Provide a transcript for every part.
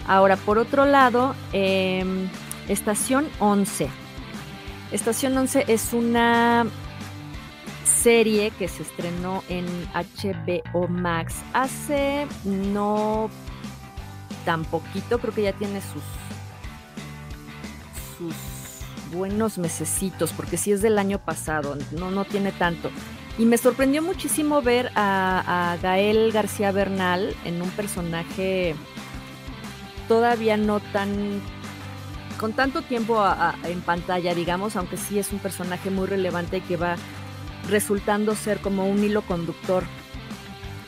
Ahora, por otro lado, Estación 11. Estación 11 es una serie que se estrenó en HBO Max hace no tan poquito, creo que ya tiene sus buenos mesecitos, porque sí es del año pasado, no tiene tanto. Y me sorprendió muchísimo ver a Gael García Bernal en un personaje todavía no tan con tanto tiempo en pantalla, digamos, aunque sí es un personaje muy relevante y que va resultando ser como un hilo conductor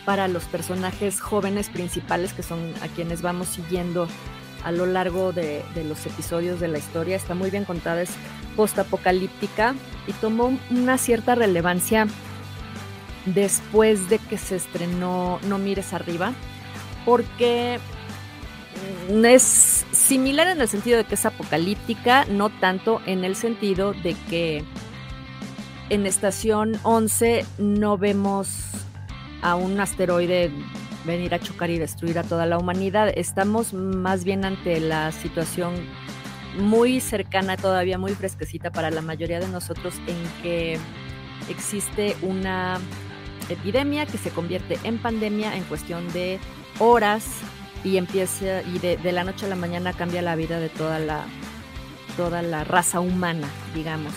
para los personajes jóvenes principales, que son a quienes vamos siguiendo a lo largo de los episodios de la historia. Está muy bien contada, es postapocalíptica y tomó una cierta relevancia después de que se estrenó No mires arriba, porque es similar en el sentido de que es apocalíptica, no tanto en el sentido de que en Estación 11 no vemos a un asteroide venir a chocar y destruir a toda la humanidad. Estamos más bien ante la situación muy cercana, todavía muy fresquecita para la mayoría de nosotros, en que existe una epidemia que se convierte en pandemia en cuestión de horas y empieza, y de la noche a la mañana cambia la vida de toda la raza humana, digamos.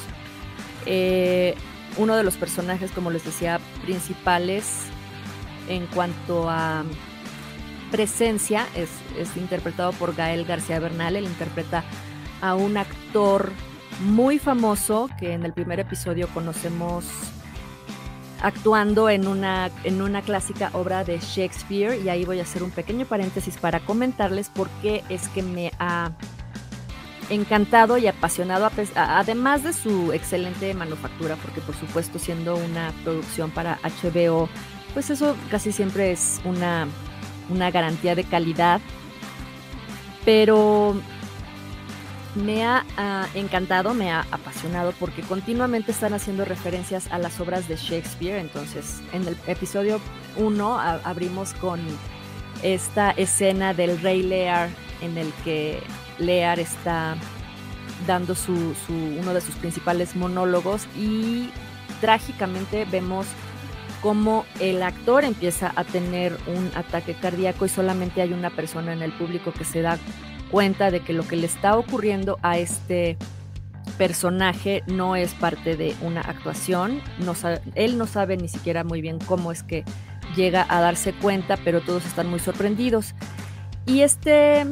Uno de los personajes, como les decía, principales en cuanto a presencia es interpretado por Gael García Bernal. Él interpreta a un actor muy famoso que en el primer episodio conocemos actuando en una clásica obra de Shakespeare, y ahí voy a hacer un pequeño paréntesis para comentarles por qué es que me ha encantado y apasionado, además de su excelente manufactura, porque por supuesto siendo una producción para HBO, pues eso casi siempre es una garantía de calidad, pero me ha encantado, me ha apasionado porque continuamente están haciendo referencias a las obras de Shakespeare. Entonces, en el episodio 1 abrimos con esta escena del Rey Lear, en el que Lear está dando uno de sus principales monólogos, y trágicamente vemos cómo el actor empieza a tener un ataque cardíaco y solamente hay una persona en el público que se da cuenta de que lo que le está ocurriendo a este personaje no es parte de una actuación. Él no sabe ni siquiera muy bien cómo es que llega a darse cuenta, pero todos están muy sorprendidos. Y este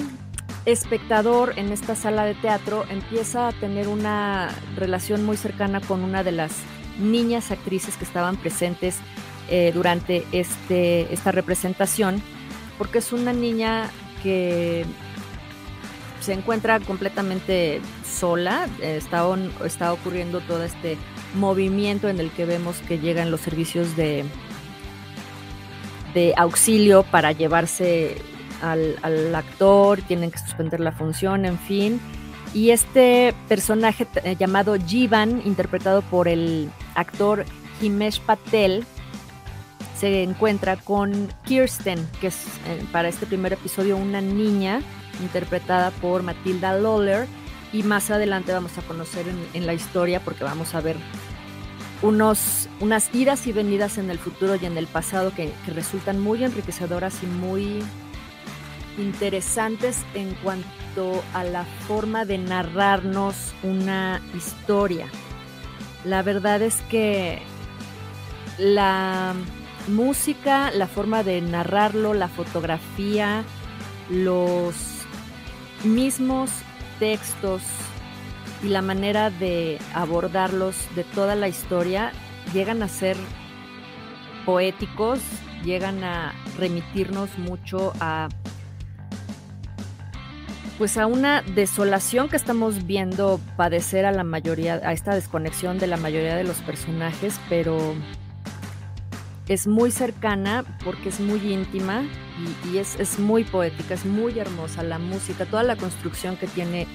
espectador en esta sala de teatro empieza a tener una relación muy cercana con una de las niñas actrices que estaban presentes durante esta representación, porque es una niña que se encuentra completamente sola. Está ocurriendo todo este movimiento en el que vemos que llegan los servicios de auxilio para llevarse al actor, tienen que suspender la función, en fin. Y este personaje llamado Jeevan, interpretado por el actor Himesh Patel, se encuentra con Kirsten, que es para este primer episodio una niña interpretada por Matilda Lawler, y más adelante vamos a conocer en la historia, porque vamos a ver unas idas y venidas en el futuro y en el pasado que resultan muy enriquecedoras y muy interesantes en cuanto a la forma de narrarnos una historia. La verdad es que la música, la forma de narrarlo, la fotografía, los mismos textos y la manera de abordarlos de toda la historia llegan a ser poéticos, llegan a remitirnos mucho a una desolación que estamos viendo padecer a esta desconexión de la mayoría de los personajes, pero es muy cercana porque es muy íntima y es muy poética, es muy hermosa la música, toda la construcción que tiene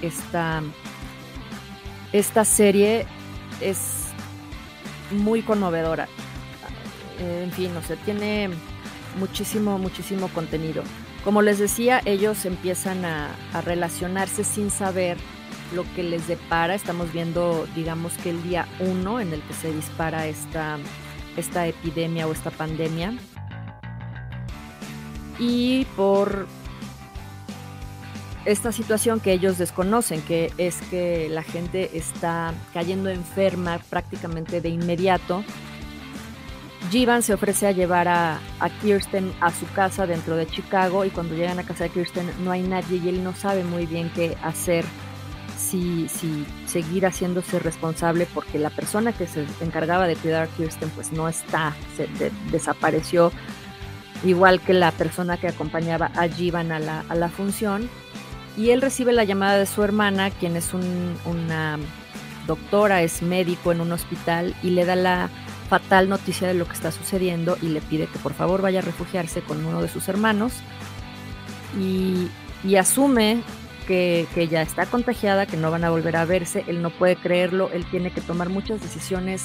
esta serie es muy conmovedora. En fin, tiene muchísimo contenido. Como les decía, ellos empiezan a relacionarse sin saber lo que les depara. Estamos viendo, digamos que el día 1 en el que se dispara esta epidemia o esta pandemia. Y por esta situación que ellos desconocen, que es que la gente está cayendo enferma prácticamente de inmediato, Jivan se ofrece a llevar a Kirsten a su casa dentro de Chicago, y cuando llegan a casa de Kirsten no hay nadie y él no sabe muy bien qué hacer, si seguir haciéndose responsable, porque la persona que se encargaba de cuidar a Kirsten pues no está, desapareció, igual que la persona que acompañaba a Jivan a la función. Y él recibe la llamada de su hermana, quien es una doctora, es médico en un hospital, y le da la fatal noticia de lo que está sucediendo y le pide que por favor vaya a refugiarse con uno de sus hermanos, y asume que ya está contagiada, que no van a volver a verse. Él no puede creerlo, él tiene que tomar muchas decisiones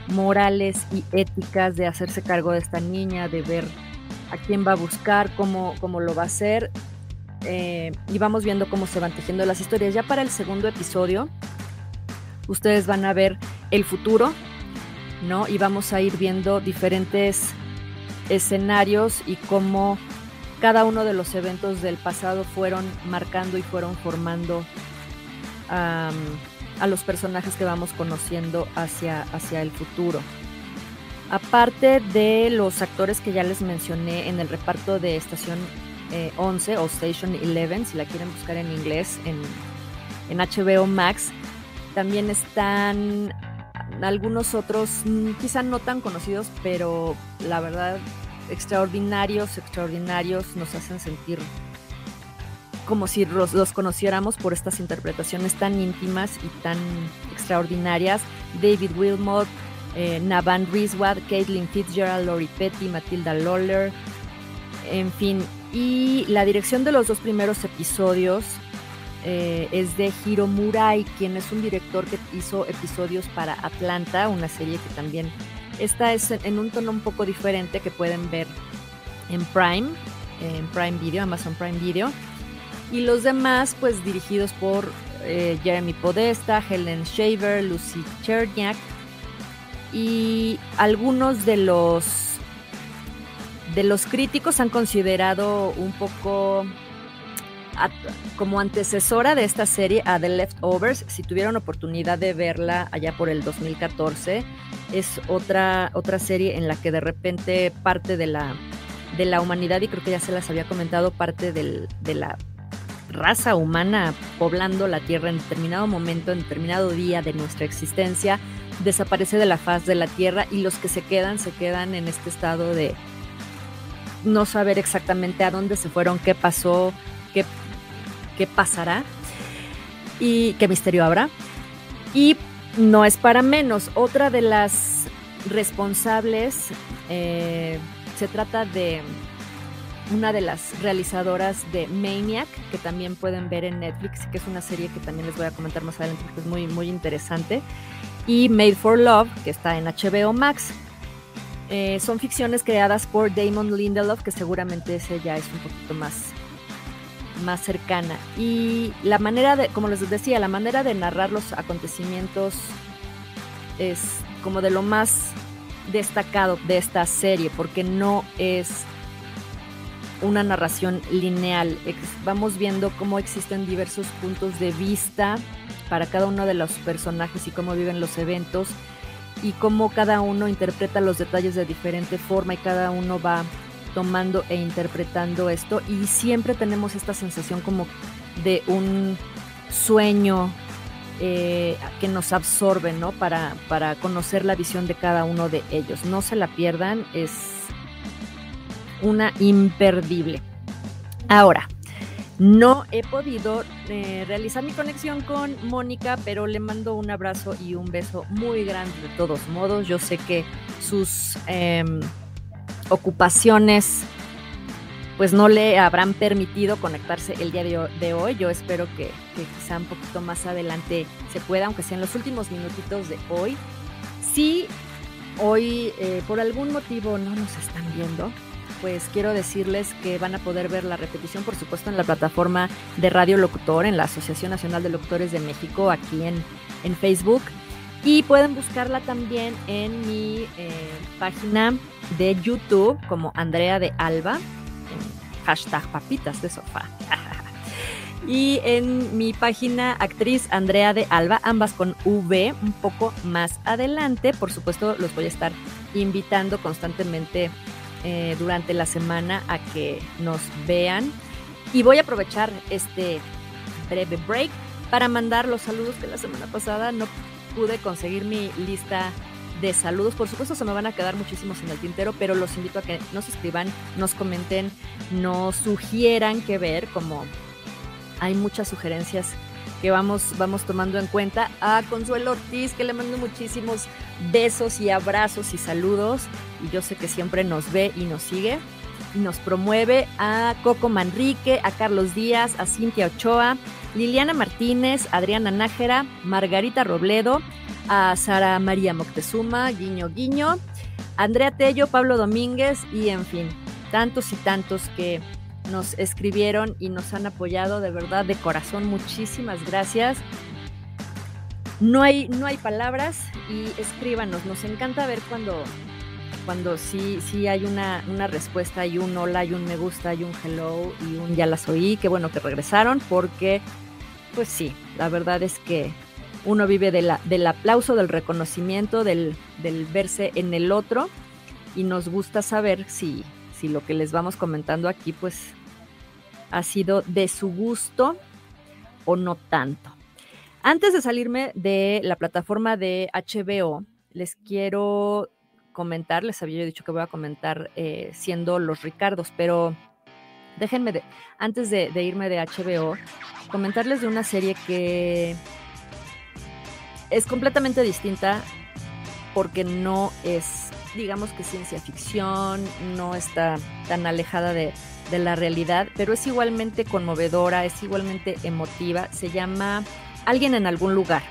morales y éticas de hacerse cargo de esta niña, de ver a quién va a buscar, cómo lo va a hacer. Y vamos viendo cómo se van tejiendo las historias. Ya para el segundo episodio ustedes van a ver el futuro, ¿no? Y vamos a ir viendo diferentes escenarios y cómo cada uno de los eventos del pasado fueron marcando y fueron formando a los personajes que vamos conociendo hacia el futuro. Aparte de los actores que ya les mencioné en el reparto de Estación 11 o Station 11, si la quieren buscar en inglés, en HBO Max, también están algunos otros, quizá no tan conocidos, pero la verdad extraordinarios, nos hacen sentir como si los conociéramos por estas interpretaciones tan íntimas y tan extraordinarias. David Wilmot, Navan Rizwan, Caitlin Fitzgerald, Lori Petty, Matilda Lawler, en fin. Y la dirección de los 2 primeros episodios es de Hiro Murai, quien es un director que hizo episodios para Atlanta, una serie que también esta es en un tono un poco diferente, que pueden ver en Prime Video, Amazon Prime Video. Y los demás pues dirigidos por Jeremy Podesta, Helen Shaver, Lucy Cherniak, y algunos de los críticos han considerado un poco como antecesora de esta serie a The Leftovers. Si tuvieron oportunidad de verla allá por el 2014, es otra serie en la que de repente parte de la humanidad, y creo que ya se las había comentado, parte de la raza humana poblando la Tierra en determinado momento, en determinado día de nuestra existencia, desaparece de la faz de la Tierra, y los que se quedan en este estado de no saber exactamente a dónde se fueron, qué pasó, qué pasará y qué misterio habrá. Y no es para menos, otra de las responsables se trata de una de las realizadoras de Maniac, que también pueden ver en Netflix, que es una serie que también les voy a comentar más adelante porque es muy, muy interesante, y Made for Love, que está en HBO Max. Son ficciones creadas por Damon Lindelof, que seguramente ese ya es un poquito más cercana. Y la manera de, como les decía, la manera de narrar los acontecimientos es como de lo más destacado de esta serie, porque no es una narración lineal. Vamos viendo cómo existen diversos puntos de vista para cada uno de los personajes y cómo viven los eventos, y cómo cada uno interpreta los detalles de diferente forma, y cada uno va tomando e interpretando esto, y siempre tenemos esta sensación como de un sueño que nos absorbe, ¿no? Para conocer la visión de cada uno de ellos. No se la pierdan, es una imperdible. Ahora, no he podido realizar mi conexión con Mónica, pero le mando un abrazo y un beso muy grande de todos modos. Yo sé que sus ocupaciones pues no le habrán permitido conectarse el día de hoy. Yo espero que quizá un poquito más adelante se pueda, aunque sea en los últimos minutitos de hoy. Si hoy por algún motivo no nos están viendo, pues quiero decirles que van a poder ver la repetición, por supuesto, en la plataforma de Radio Locutor, en la Asociación Nacional de Locutores de México, aquí en Facebook. Y pueden buscarla también en mi página de YouTube como Andrea de Alba, en hashtag papitas de sofá. Y en mi página actriz Andrea de Alba, ambas con V, un poco más adelante. Por supuesto, los voy a estar invitando constantemente durante la semana a que nos vean. Y voy a aprovechar este breve break para mandar los saludos que la semana pasada no pude conseguir mi lista de saludos. Por supuesto se me van a quedar muchísimos en el tintero, pero los invito a que nos escriban, nos comenten, nos sugieran qué ver, como hay muchas sugerencias que vamos tomando en cuenta. A Consuelo Ortiz, que le mando muchísimos besos y abrazos y saludos, y yo sé que siempre nos ve y nos sigue y nos promueve. A Coco Manrique, a Carlos Díaz, a Cintia Ochoa, Liliana Martínez, Adriana Nájera, Margarita Robledo, a Sara María Moctezuma, guiño guiño, Andrea Tello, Pablo Domínguez, y en fin, tantos y tantos que nos escribieron y nos han apoyado, de verdad, de corazón, muchísimas gracias. No hay palabras, y escríbanos, nos encanta ver cuando sí hay una respuesta, hay un hola, hay un me gusta, hay un hello y un ya las oí, qué bueno que regresaron, porque pues sí, la verdad es que uno vive del aplauso, del reconocimiento, del verse en el otro, y nos gusta saber si lo que les vamos comentando aquí pues ha sido de su gusto o no tanto. Antes de salirme de la plataforma de HBO, les quiero comentar, les había dicho que voy a comentar siendo Los Ricardos, pero déjenme, antes de irme de HBO, comentarles de una serie que es completamente distinta, porque no es, digamos que ciencia ficción, no está tan alejada de la realidad, pero es igualmente conmovedora, es igualmente emotiva. Se llama Alguien en algún lugar.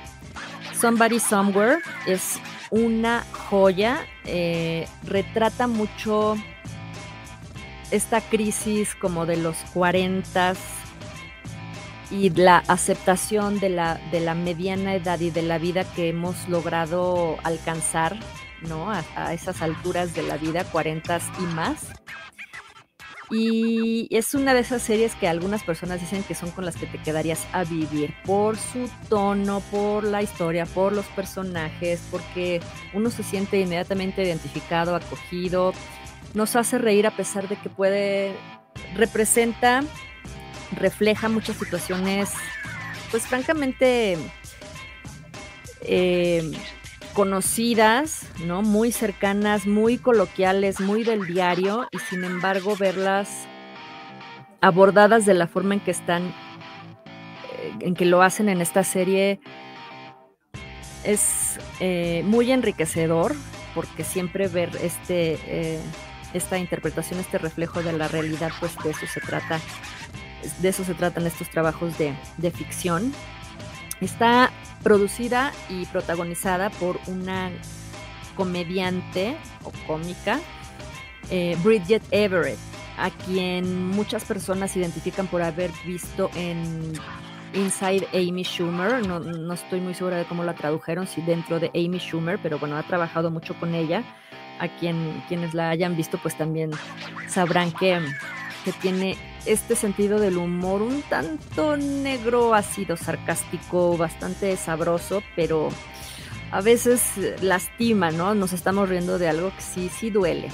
Somebody Somewhere es una joya, retrata mucho esta crisis como de los 40s y la aceptación de la mediana edad y de la vida que hemos logrado alcanzar, ¿no? A esas alturas de la vida, 40s y más. Y es una de esas series que algunas personas dicen que son con las que te quedarías a vivir, por su tono, por la historia, por los personajes, porque uno se siente inmediatamente identificado, acogido, nos hace reír a pesar de que refleja muchas situaciones, pues francamente conocidas, ¿no? Muy cercanas, muy coloquiales, muy del diario, y sin embargo verlas abordadas de la forma en que están, en que lo hacen en esta serie, es muy enriquecedor, porque siempre ver esta interpretación, este reflejo de la realidad, pues de eso se tratan estos trabajos de ficción. Está producida y protagonizada por una comediante o cómica, Bridget Everett, a quien muchas personas identifican por haber visto en Inside Amy Schumer. No estoy muy segura de cómo la tradujeron, si dentro de Amy Schumer, pero bueno, ha trabajado mucho con ella. A quienes la hayan visto pues también sabrán que tiene este sentido del humor un tanto negro, ácido, sarcástico, bastante sabroso, pero a veces lastima, ¿no? Nos estamos riendo de algo que sí duele.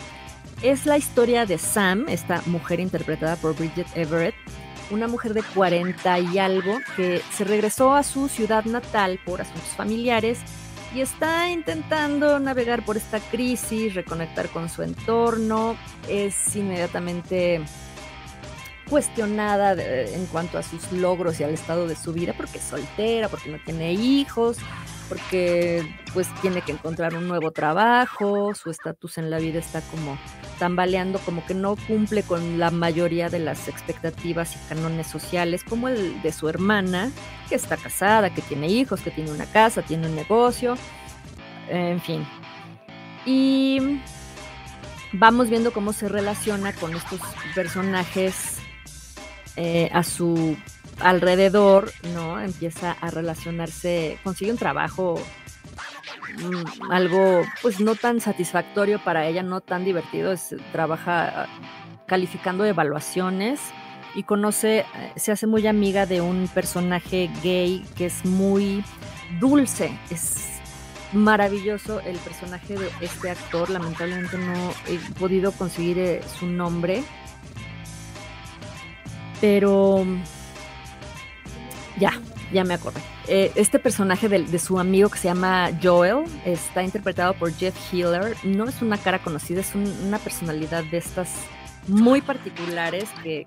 Es la historia de Sam, esta mujer interpretada por Bridget Everett, una mujer de 40 y algo que se regresó a su ciudad natal por asuntos familiares y está intentando navegar por esta crisis, reconectar con su entorno. Es inmediatamente cuestionada en cuanto a sus logros y al estado de su vida, porque es soltera, porque no tiene hijos, porque pues tiene que encontrar un nuevo trabajo, su estatus en la vida está como tambaleando, como que no cumple con la mayoría de las expectativas y cánones sociales, como el de su hermana, que está casada, que tiene hijos, que tiene una casa, tiene un negocio, en fin. Y vamos viendo cómo se relaciona con estos personajes a su alrededor, ¿no? Empieza a relacionarse, consigue un trabajo, algo pues no tan satisfactorio para ella, no tan divertido, trabaja calificando evaluaciones y conoce, se hace muy amiga de un personaje gay que es muy dulce, es maravilloso el personaje de este actor, lamentablemente no he podido conseguir su nombre, pero ya me acordé. Este personaje de su amigo que se llama Joel está interpretado por Jeff Healer. No es una cara conocida, es una personalidad de estas muy particulares que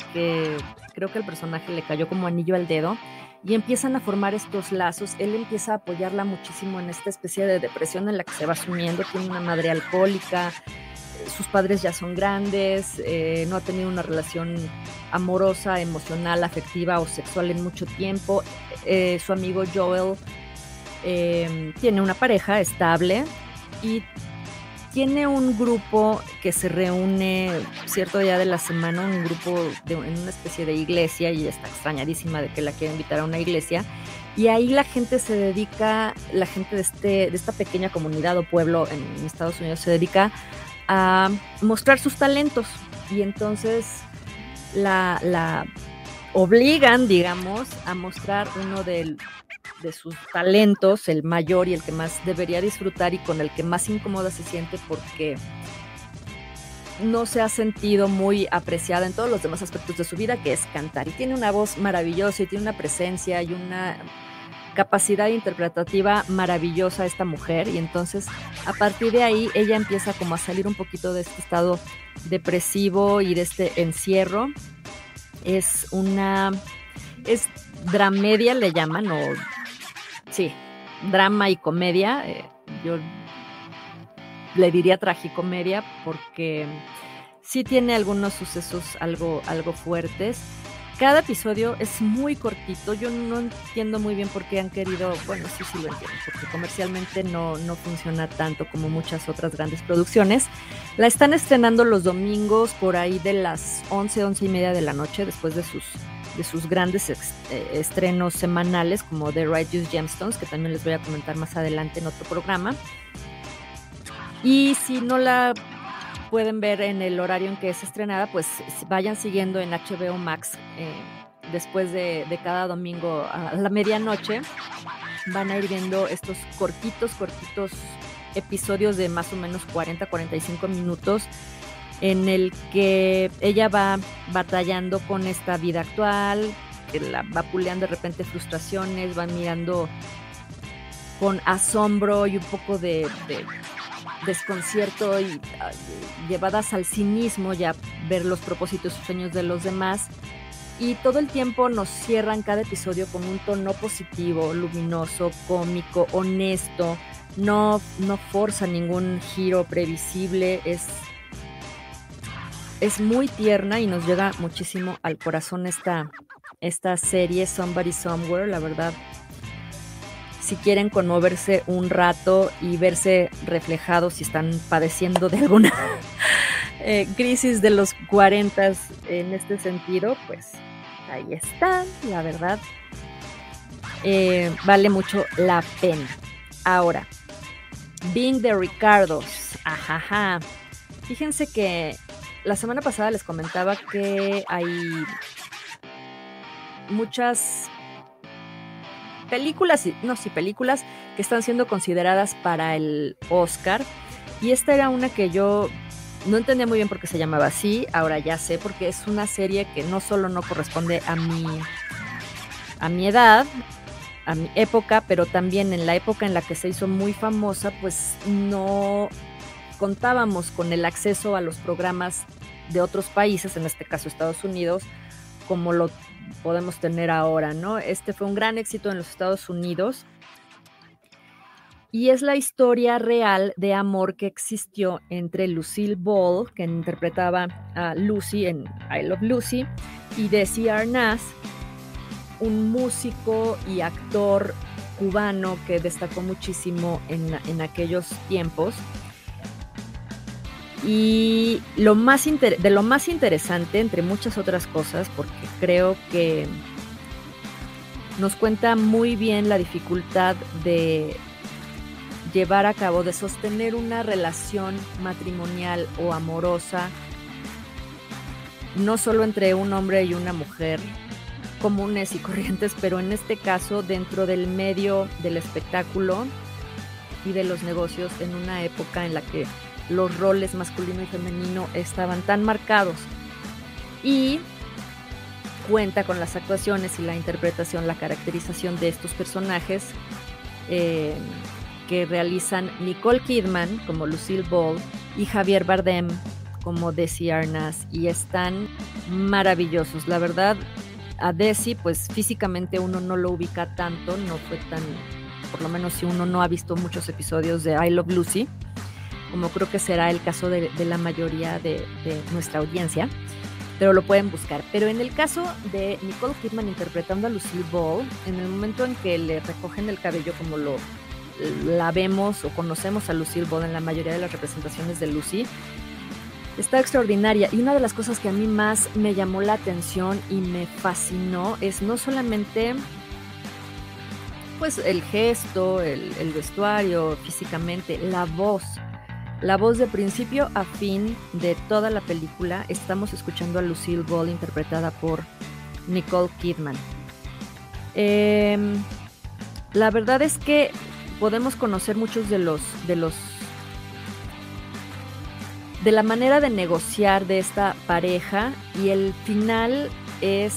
creo que el personaje le cayó como anillo al dedo y empiezan a formar estos lazos. Él empieza a apoyarla muchísimo en esta especie de depresión en la que se va sumiendo. Tiene una madre alcohólica, sus padres ya son grandes, no ha tenido una relación amorosa, emocional, afectiva o sexual en mucho tiempo. Su amigo Joel tiene una pareja estable y tiene un grupo que se reúne cierto día de la semana, un grupo en una especie de iglesia, y está extrañadísima de que la quiera invitar a una iglesia. Y ahí la gente se dedica, la gente de esta pequeña comunidad o pueblo en Estados Unidos se dedica a mostrar sus talentos. Y entonces la obligan, digamos, a mostrar uno de sus talentos, el mayor y el que más debería disfrutar y con el que más incómoda se siente porque no se ha sentido muy apreciada en todos los demás aspectos de su vida, que es cantar. Y tiene una voz maravillosa y tiene una presencia y una capacidad interpretativa maravillosa esta mujer, y entonces a partir de ahí ella empieza como a salir un poquito de este estado depresivo y de este encierro. Es dramedia, le llaman, o sí, drama y comedia. Yo le diría tragicomedia porque sí tiene algunos sucesos algo fuertes. Cada episodio es muy cortito. Yo no entiendo muy bien por qué han querido, bueno, sí lo entiendo, porque comercialmente no funciona tanto como muchas otras grandes producciones. La están estrenando los domingos por ahí de las 11:30 de la noche, después de sus grandes estrenos semanales como The Righteous Gemstones, que también les voy a comentar más adelante en otro programa. Y si no la pueden ver en el horario en que es estrenada, pues vayan siguiendo en HBO Max. Después de cada domingo a la medianoche van a ir viendo estos cortitos episodios de más o menos 40-45 minutos en el que ella va batallando con esta vida actual, que la va puleando de repente frustraciones, va mirando con asombro y un poco de desconcierto y llevadas al cinismo, ya ver los propósitos y sueños de los demás, y todo el tiempo nos cierran cada episodio con un tono positivo, luminoso, cómico, honesto, no forza ningún giro previsible, es muy tierna y nos llega muchísimo al corazón esta serie Somebody Somewhere. La verdad, si quieren conmoverse un rato y verse reflejados si están padeciendo de alguna crisis de los 40 en este sentido, pues ahí están, la verdad. Vale mucho la pena. Ahora, Being the Ricardos. Ajaja. Fíjense que la semana pasada les comentaba que hay muchas películas que están siendo consideradas para el Oscar, y esta era una que yo no entendía muy bien por qué se llamaba así. Ahora ya sé, porque es una serie que no solo no corresponde a mi edad, a mi época, pero también en la época en la que se hizo muy famosa, pues no contábamos con el acceso a los programas de otros países, en este caso Estados Unidos, como lo podemos tener ahora, ¿no? Este fue un gran éxito en los Estados Unidos y es la historia real de amor que existió entre Lucille Ball, que interpretaba a Lucy en I Love Lucy, y Desi Arnaz, un músico y actor cubano que destacó muchísimo en aquellos tiempos. Y de lo más interesante, entre muchas otras cosas, porque creo que nos cuenta muy bien la dificultad de llevar a cabo, de sostener una relación matrimonial o amorosa, no solo entre un hombre y una mujer comunes y corrientes, pero en este caso dentro del medio del espectáculo y de los negocios, en una época en la que los roles masculino y femenino estaban tan marcados. Y cuenta con las actuaciones y la interpretación, la caracterización de estos personajes que realizan Nicole Kidman como Lucille Ball y Javier Bardem como Desi Arnaz, y están maravillosos. La verdad, a Desi, pues físicamente uno no lo ubica tanto, no fue tan, por lo menos si uno no ha visto muchos episodios de I Love Lucy, como creo que será el caso de la mayoría de nuestra audiencia, pero lo pueden buscar. Pero en el caso de Nicole Kidman interpretando a Lucille Ball, en el momento en que le recogen el cabello como la vemos o conocemos a Lucille Ball en la mayoría de las representaciones de Lucy, está extraordinaria. Y una de las cosas que a mí más me llamó la atención y me fascinó es no solamente pues el gesto, el vestuario, físicamente, la voz de principio a fin de toda la película. Estamos escuchando a Lucille Ball interpretada por Nicole Kidman. La verdad es que podemos conocer muchos de la manera de negociar de esta pareja, y el final es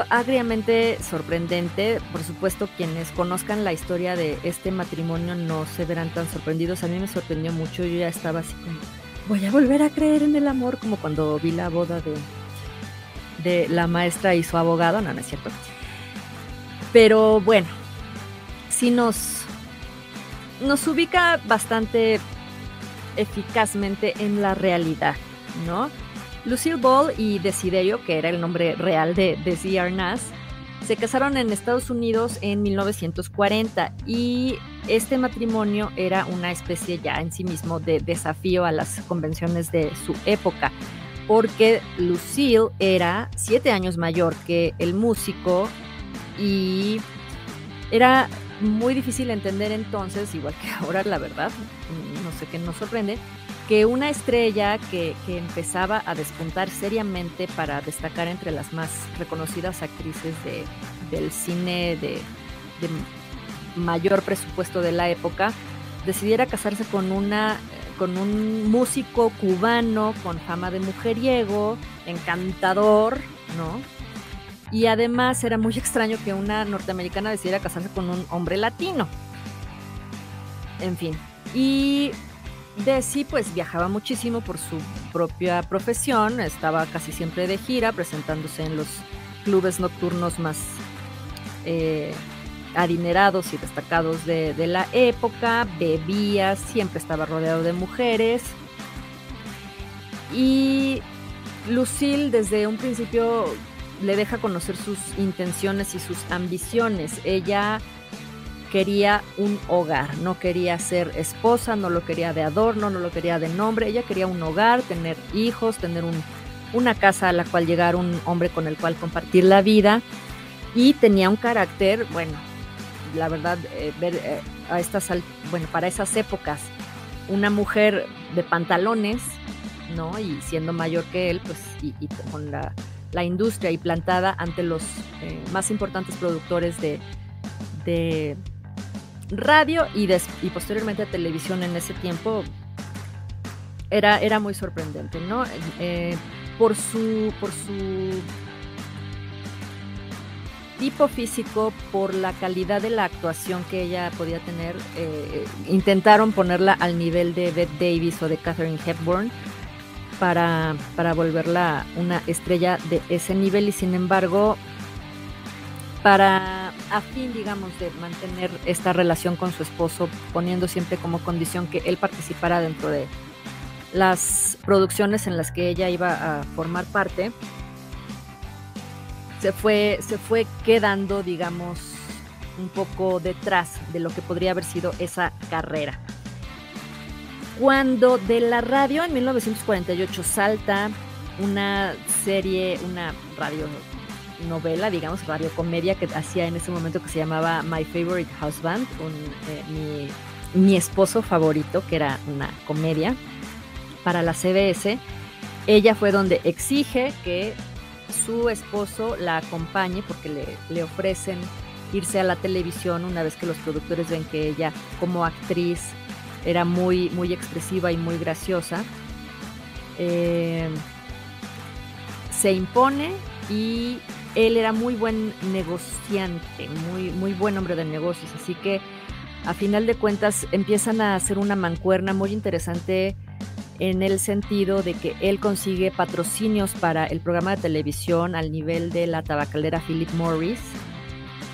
agriamente sorprendente. Por supuesto, quienes conozcan la historia de este matrimonio no se verán tan sorprendidos. A mí me sorprendió mucho, yo ya estaba así como, voy a volver a creer en el amor, como cuando vi la boda de la maestra y su abogado. No es cierto. Pero bueno, sí nos ubica bastante eficazmente en la realidad, ¿no? Lucille Ball y Desiderio, que era el nombre real de Desi Arnaz, se casaron en Estados Unidos en 1940, y este matrimonio era una especie ya en sí mismo de desafío a las convenciones de su época, porque Lucille era 7 años mayor que el músico, y era muy difícil entender entonces, igual que ahora, la verdad, no sé qué nos sorprende, que una estrella que empezaba a despuntar seriamente para destacar entre las más reconocidas actrices del cine de mayor presupuesto de la época, decidiera casarse con un músico cubano con fama de mujeriego, encantador, ¿no? Y además era muy extraño que una norteamericana decidiera casarse con un hombre latino. En fin, y Desi pues viajaba muchísimo por su propia profesión, estaba casi siempre de gira, presentándose en los clubes nocturnos más adinerados y destacados de la época, bebía, siempre estaba rodeado de mujeres. Y Lucille desde un principio le deja conocer sus intenciones y sus ambiciones. Ella quería un hogar, no quería ser esposa, no lo quería de adorno, no lo quería de nombre. Ella quería un hogar, tener hijos, tener una casa a la cual llegar, un hombre con el cual compartir la vida, y tenía un carácter, bueno, la verdad, para esas épocas, una mujer de pantalones, ¿no? Y siendo mayor que él, pues, y con la industria y plantada ante los más importantes productores de radio y posteriormente televisión en ese tiempo, era muy sorprendente, ¿no? Por su tipo físico, por la calidad de la actuación que ella podía tener, intentaron ponerla al nivel de Bette Davis o de Katharine Hepburn para volverla una estrella de ese nivel, y sin embargo, a fin, digamos, de mantener esta relación con su esposo, poniendo siempre como condición que él participara dentro de las producciones en las que ella iba a formar parte, se fue quedando, digamos, un poco detrás de lo que podría haber sido esa carrera. Cuando de la radio en 1948 salta una serie, una radionovela, digamos, radiocomedia que hacía en ese momento que se llamaba My Favorite Husband, mi esposo favorito, que era una comedia para la CBS. Ella fue donde exige que su esposo la acompañe porque le ofrecen irse a la televisión una vez que los productores ven que ella como actriz era muy, muy expresiva y muy graciosa. Se impone y él era muy buen negociante, muy, muy buen hombre de negocios, así que a final de cuentas empiezan a hacer una mancuerna muy interesante en el sentido de que él consigue patrocinios para el programa de televisión al nivel de la tabacalera Philip Morris,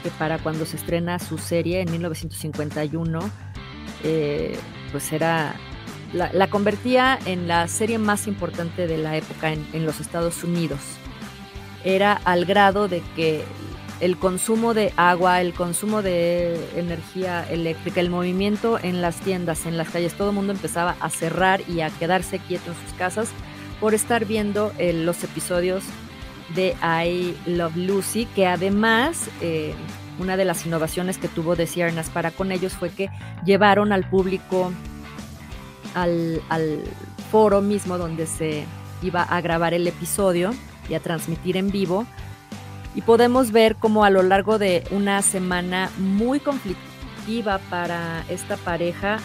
que para cuando se estrena su serie en 1951, pues era la convertía en la serie más importante de la época en los Estados Unidos. Era al grado de que el consumo de agua, el consumo de energía eléctrica, el movimiento en las tiendas, en las calles, todo el mundo empezaba a cerrar y a quedarse quieto en sus casas por estar viendo los episodios de I Love Lucy, que además una de las innovaciones que tuvo Desi Arnaz para con ellos fue que llevaron al público al foro mismo donde se iba a grabar el episodio y a transmitir en vivo, y podemos ver cómo a lo largo de una semana muy conflictiva para esta pareja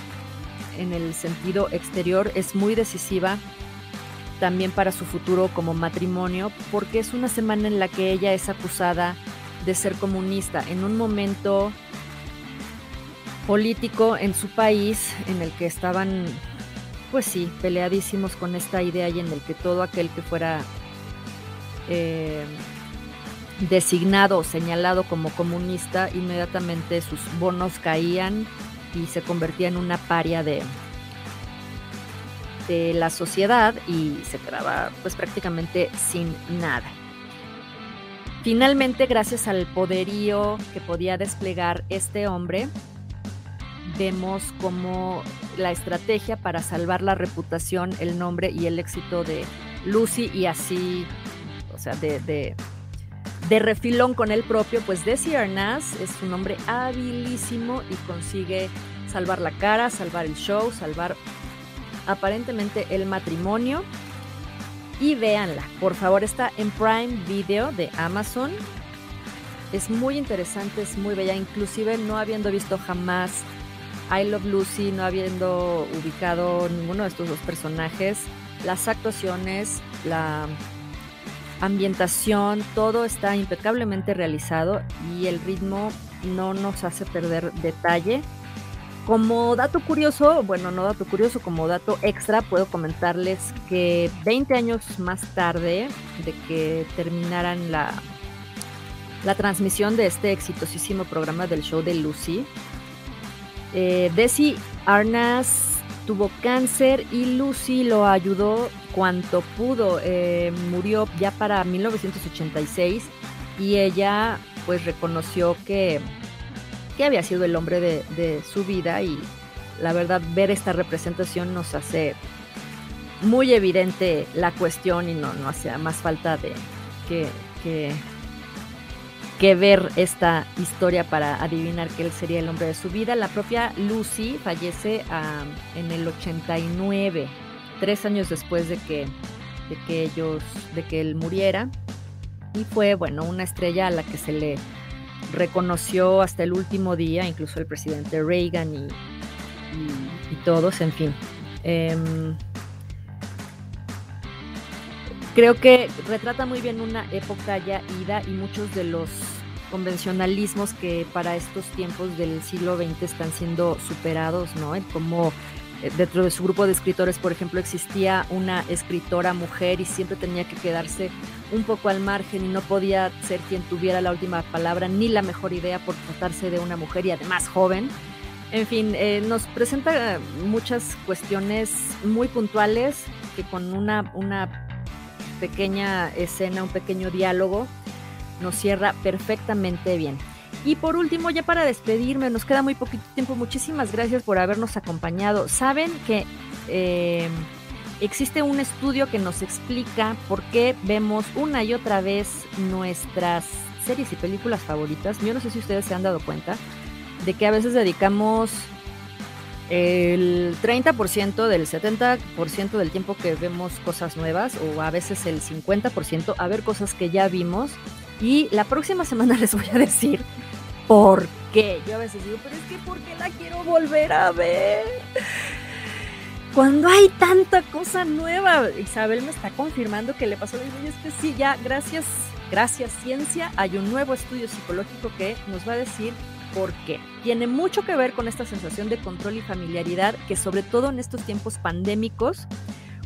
en el sentido exterior, es muy decisiva también para su futuro como matrimonio, porque es una semana en la que ella es acusada de ser comunista en un momento político en su país en el que estaban, pues sí, peleadísimos con esta idea y en el que todo aquel que fuera designado o señalado como comunista, inmediatamente sus bonos caían y se convertía en una paria de la sociedad y se quedaba pues prácticamente sin nada. Finalmente, gracias al poderío que podía desplegar este hombre, vemos cómo la estrategia para salvar la reputación, el nombre y el éxito de Lucy, y así, o sea, de refilón con él propio, pues Desi Arnaz es un hombre habilísimo y consigue salvar la cara, salvar el show, salvar aparentemente el matrimonio. Y véanla, por favor, está en Prime Video de Amazon. Es muy interesante, es muy bella, inclusive no habiendo visto jamás I Love Lucy, no habiendo ubicado ninguno de estos dos personajes, las actuaciones, la ambientación, todo está impecablemente realizado y el ritmo no nos hace perder detalle. Como dato curioso, bueno, no dato curioso, como dato extra, puedo comentarles que 20 años más tarde de que terminaran la transmisión de este exitosísimo programa del show de Lucy, Desi Arnaz tuvo cáncer y Lucy lo ayudó cuanto pudo. Murió ya para 1986 y ella pues reconoció que había sido el hombre de su vida, y la verdad ver esta representación nos hace muy evidente la cuestión y no hace más falta de que ver esta historia para adivinar que él sería el hombre de su vida. La propia Lucy fallece en el 89, 3 años después de que él muriera, y fue, bueno, una estrella a la que se le reconoció hasta el último día, incluso el presidente Reagan y todos, en fin. Creo que retrata muy bien una época ya ida y muchos de los convencionalismos que para estos tiempos del siglo XX están siendo superados, ¿no? Como dentro de su grupo de escritores, por ejemplo, existía una escritora mujer y siempre tenía que quedarse un poco al margen y no podía ser quien tuviera la última palabra ni la mejor idea por tratarse de una mujer y además joven. En fin, nos presenta muchas cuestiones muy puntuales que con una pequeña escena, un pequeño diálogo, nos cierra perfectamente bien. Y por último, ya para despedirme, nos queda muy poquito tiempo. Muchísimas gracias por habernos acompañado. Saben que existe un estudio que nos explica por qué vemos una y otra vez nuestras series y películas favoritas. Yo no sé si ustedes se han dado cuenta de que a veces dedicamos el 30% del 70% del tiempo que vemos cosas nuevas, o a veces el 50% a ver cosas que ya vimos. Y la próxima semana les voy a decir por qué. Yo a veces digo, pero es que ¿por qué la quiero volver a ver? Cuando hay tanta cosa nueva. Isabel me está confirmando que le pasó lo mismo. Y es que sí, ya, gracias ciencia, hay un nuevo estudio psicológico que nos va a decir por qué. Tiene mucho que ver con esta sensación de control y familiaridad que, sobre todo en estos tiempos pandémicos,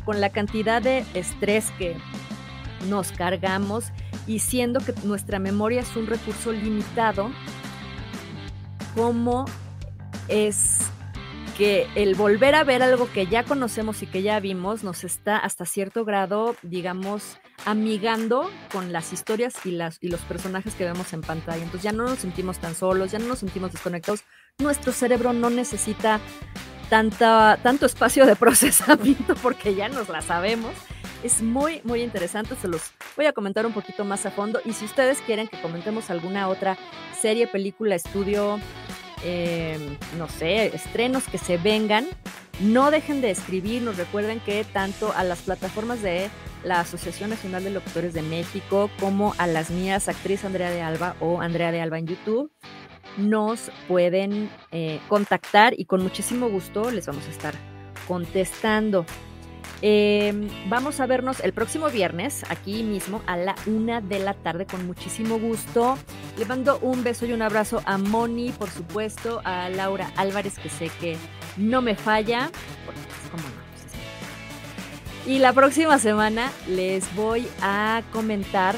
con la cantidad de estrés que nos cargamos y siendo que nuestra memoria es un recurso limitado, como es que el volver a ver algo que ya conocemos y que ya vimos nos está hasta cierto grado, digamos, amigando con las historias y los personajes que vemos en pantalla. Entonces ya no nos sentimos tan solos, ya no nos sentimos desconectados. Nuestro cerebro no necesita tanto espacio de procesamiento porque ya nos la sabemos. Es muy, muy interesante, se los voy a comentar un poquito más a fondo. Y si ustedes quieren que comentemos alguna otra serie, película, estudio, no sé, estrenos que se vengan, no dejen de escribirnos. Recuerden que tanto a las plataformas de la Asociación Nacional de Locutores de México como a las mías, actriz Andrea de Alba o Andrea de Alba en YouTube, nos pueden contactar y con muchísimo gusto les vamos a estar contestando. Vamos a vernos el próximo viernes aquí mismo a la 1 de la tarde con muchísimo gusto. Le mando un beso y un abrazo a Moni, por supuesto, a Laura Álvarez, que sé que no me falla, porque pues, ¿cómo no? Pues, sí. Y la próxima semana les voy a comentar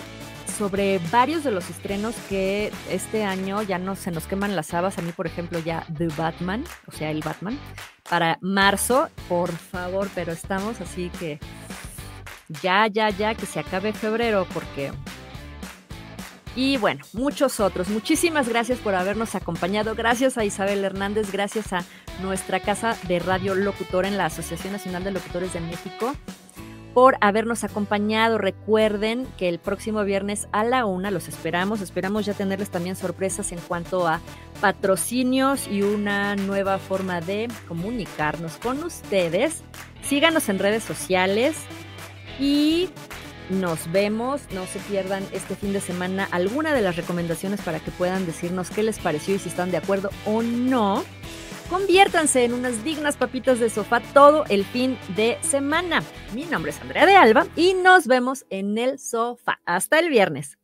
sobre varios de los estrenos que este año ya no se nos queman las habas. A mí, por ejemplo, ya The Batman, o sea, el Batman, para marzo, por favor, pero estamos así que ya, que se acabe febrero, porque... Y bueno, muchos otros. Muchísimas gracias por habernos acompañado. Gracias a Isabel Hernández, gracias a nuestra casa de radio locutora en la Asociación Nacional de Locutores de México por habernos acompañado. Recuerden que el próximo viernes a la 1 los esperamos ya tenerles también sorpresas en cuanto a patrocinios y una nueva forma de comunicarnos con ustedes. Síganos en redes sociales y nos vemos. No se pierdan este fin de semana alguna de las recomendaciones para que puedan decirnos qué les pareció y si están de acuerdo o no. Conviértanse en unas dignas papitas de sofá todo el fin de semana. Mi nombre es Andrea de Alba y nos vemos en el sofá. Hasta el viernes.